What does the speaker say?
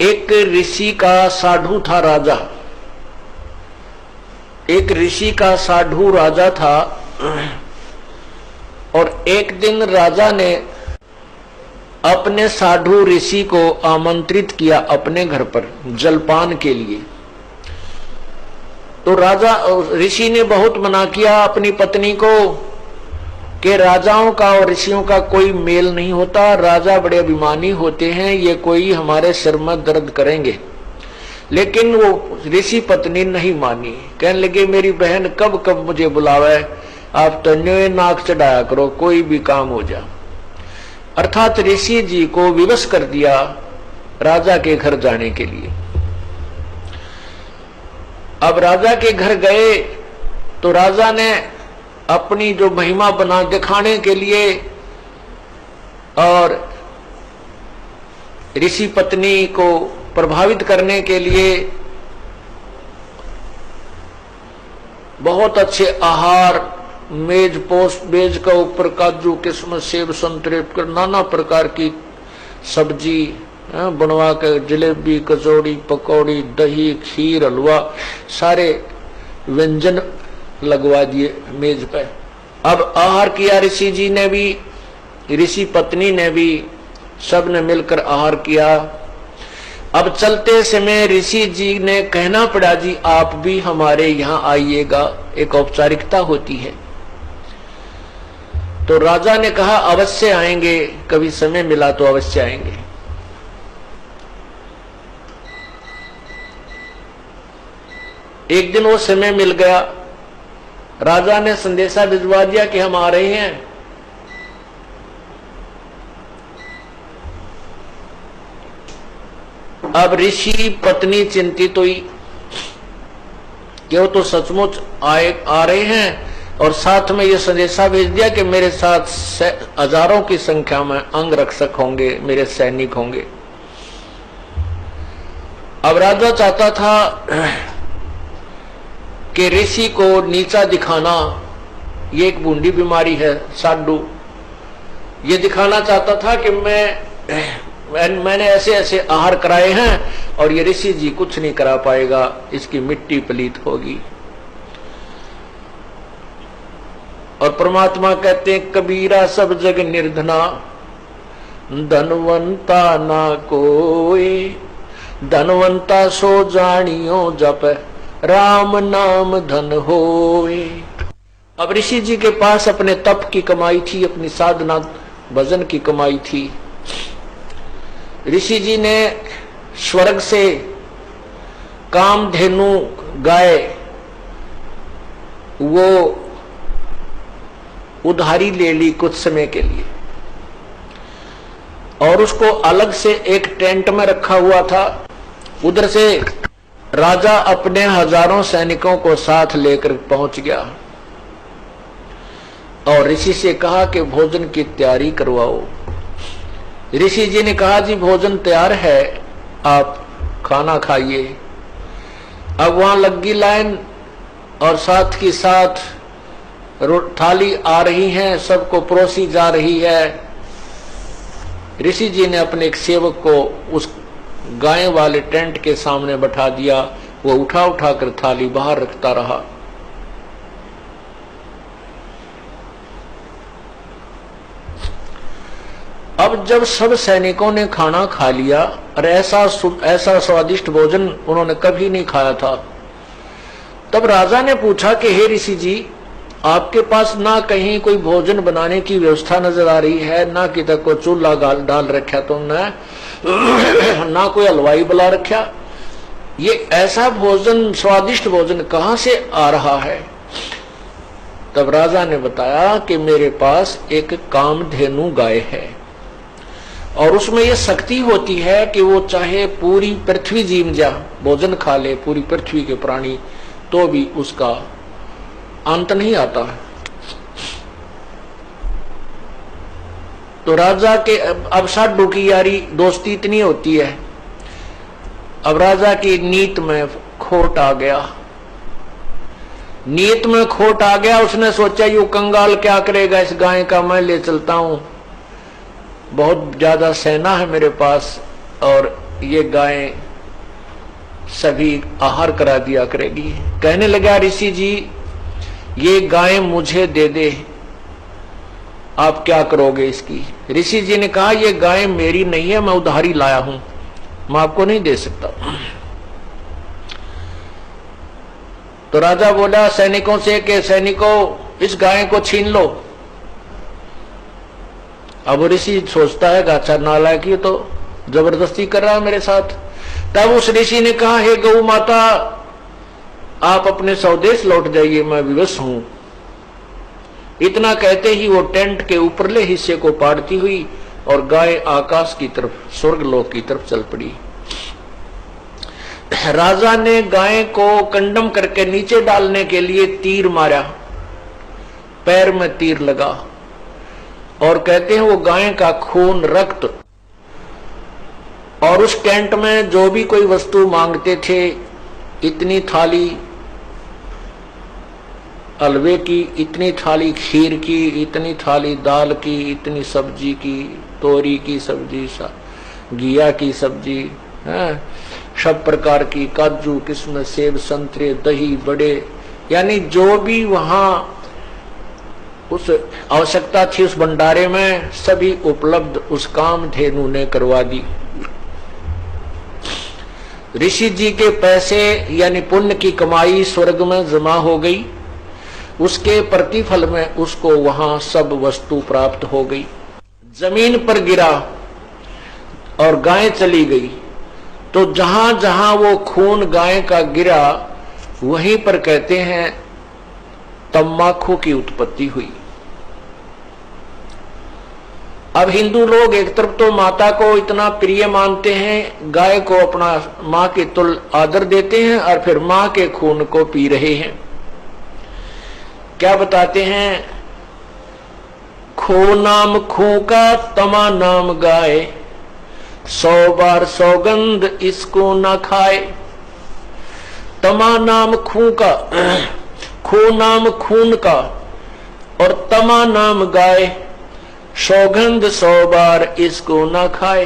एक ऋषि का साधु था राजा। एक ऋषि का साधु राजा था और एक दिन राजा ने अपने साधु ऋषि को आमंत्रित किया अपने घर पर जलपान के लिए। तो राजा ऋषि ने बहुत मना किया अपनी पत्नी को कि राजाओं का और ऋषियों का कोई मेल नहीं होता, राजा बड़े अभिमानी होते हैं, ये कोई हमारे सिर में दर्द करेंगे। लेकिन वो ऋषि पत्नी नहीं मानी, कहने लगे मेरी बहन कब कब मुझे बुलावे, आप तो न्योय नाक चढ़ाया करो, कोई भी काम हो जा। अर्थात ऋषि जी को विवश कर दिया राजा के घर जाने के लिए। अब राजा के घर गए तो राजा ने अपनी जो महिमा बना दिखाने के लिए और ऋषि पत्नी को प्रभावित करने के लिए बहुत अच्छे आहार, मेज का ऊपर काजू किस्मत सेब संतरे नाना प्रकार की सब्जी बनवा के, जलेबी कचौड़ी पकौड़ी दही खीर हलवा सारे व्यंजन लगवा दिए मेज पे। अब आहार किया ऋषि जी ने भी, ऋषि पत्नी ने भी, सब ने मिलकर आहार किया। अब चलते समय ऋषि जी ने कहना पड़ा जी आप भी हमारे यहाँ आइएगा, एक औपचारिकता होती है। तो राजा ने कहा अवश्य आएंगे, कभी समय मिला तो अवश्य आएंगे। एक दिन वो समय मिल गया, राजा ने संदेशा भिजवा दिया कि हम आ रहे हैं। अब ऋषि पत्नी चिंतित हुई कि वो तो सचमुच आ रहे हैं और साथ में ये संदेशा भेज दिया कि मेरे साथ हजारों की संख्या में अंगरक्षक होंगे, मेरे सैनिक होंगे। अब राजा चाहता था कि ऋषि को नीचा दिखाना, ये एक बूंदी बीमारी है साधु, ये दिखाना चाहता था कि मैंने ऐसे ऐसे आहार कराए हैं और ये ऋषि जी कुछ नहीं करा पाएगा, इसकी मिट्टी पलीत होगी। और परमात्मा कहते हैं कबीरा सब जग निर्धना, धनवंता ना कोई, धनवंता सो जानियो जप राम नाम धन होए। अब ऋषि जी के पास अपने तप की कमाई थी, अपनी साधना भजन की कमाई थी। ऋषि जी ने स्वर्ग से कामधेनु गाय वो उधारी ले ली कुछ समय के लिए और उसको अलग से एक टेंट में रखा हुआ था। उधर से राजा अपने हजारों सैनिकों को साथ लेकर पहुंच गया और ऋषि से कहा कि भोजन की तैयारी करवाओ। ऋषि जी ने कहा जी भोजन तैयार है, आप खाना खाइए। अब वहां लगी लाइन और साथ की साथ थाली आ रही है, सबको परोसी जा रही है। ऋषि जी ने अपने एक सेवक को उस गाय वाले टेंट के सामने बैठा दिया, वो उठा उठा कर थाली बाहर रखता रहा। अब जब सब सैनिकों ने खाना खा लिया और ऐसा स्वादिष्ट भोजन उन्होंने कभी नहीं खाया था, तब राजा ने पूछा कि हे ऋषि जी आपके पास ना कहीं कोई भोजन बनाने की व्यवस्था नजर आ रही है, ना किधर को चूल्हा डाल रखा तुमने, ना कोई हलवाई बुला रखा, ये ऐसा भोजन स्वादिष्ट भोजन कहां से आ रहा है। तब राजा ने बताया कि मेरे पास एक कामधेनु गाय है और उसमें यह शक्ति होती है कि वो चाहे पूरी पृथ्वी जीव जा भोजन खा ले, पूरी पृथ्वी के प्राणी, तो भी उसका अंत नहीं आता है। तो राजा के अब साधु की यारी दोस्ती इतनी होती है, अब राजा की नीत में खोट आ गया, नीत में खोट आ गया। उसने सोचा यू कंगाल क्या करेगा, इस गाय का मैं ले चलता हूं, बहुत ज्यादा सेना है मेरे पास और ये गाय सभी आहार करा दिया करेगी। कहने लगा ऋषि जी ये गाय मुझे दे दे, आप क्या करोगे इसकी? ऋषि जी ने कहा ये गाय मेरी नहीं है, मैं उधारी लाया हूं, मैं आपको नहीं दे सकता। तो राजा बोला सैनिकों से कि सैनिकों इस गाय को छीन लो। अब ऋषि सोचता है अच्छा नालायक ये तो जबरदस्ती कर रहा है मेरे साथ। तब उस ऋषि ने कहा हे गौ माता आप अपने स्वदेश लौट जाइए, मैं विवश हूं। इतना कहते ही वो टेंट के ऊपरले हिस्से को पाड़ती हुई और गाय आकाश की तरफ, स्वर्गलोक की तरफ चल पड़ी। राजा ने गाय को कंडम करके नीचे डालने के लिए तीर मारा, पैर में तीर लगा और कहते हैं वो गाय का खून, रक्त और उस टेंट में जो भी कोई वस्तु मांगते थे, इतनी थाली हलवे की, इतनी थाली खीर की, इतनी थाली दाल की, इतनी सब्जी की, तोरी की सब्जी, घिया की सब्जी, सब प्रकार की, काजू किस्मत, सेब, संतरे, दही, बड़े, यानी जो भी वहां उस आवश्यकता थी उस भंडारे में सभी उपलब्ध उस कामधेनु ने करवा दी। ऋषि जी के पैसे यानी पुण्य की कमाई स्वर्ग में जमा हो गई, उसके प्रतिफल में उसको वहां सब वस्तु प्राप्त हो गई। जमीन पर गिरा और गाय चली गई, तो जहां जहां वो खून गाय का गिरा वहीं पर कहते हैं तम्बाकू की उत्पत्ति हुई। अब हिंदू लोग एक तरफ तो माता को इतना प्रिय मानते हैं, गाय को अपना मां के तुल्य आदर देते हैं और फिर मां के खून को पी रहे हैं। क्या बताते हैं, खो नाम खू का तमा नाम गाय, 100 बार सौगंध इसको ना खाए। तमा नाम खू का, खो नाम खून का और तमा नाम गाय, सौगंध 100 बार इसको ना खाए।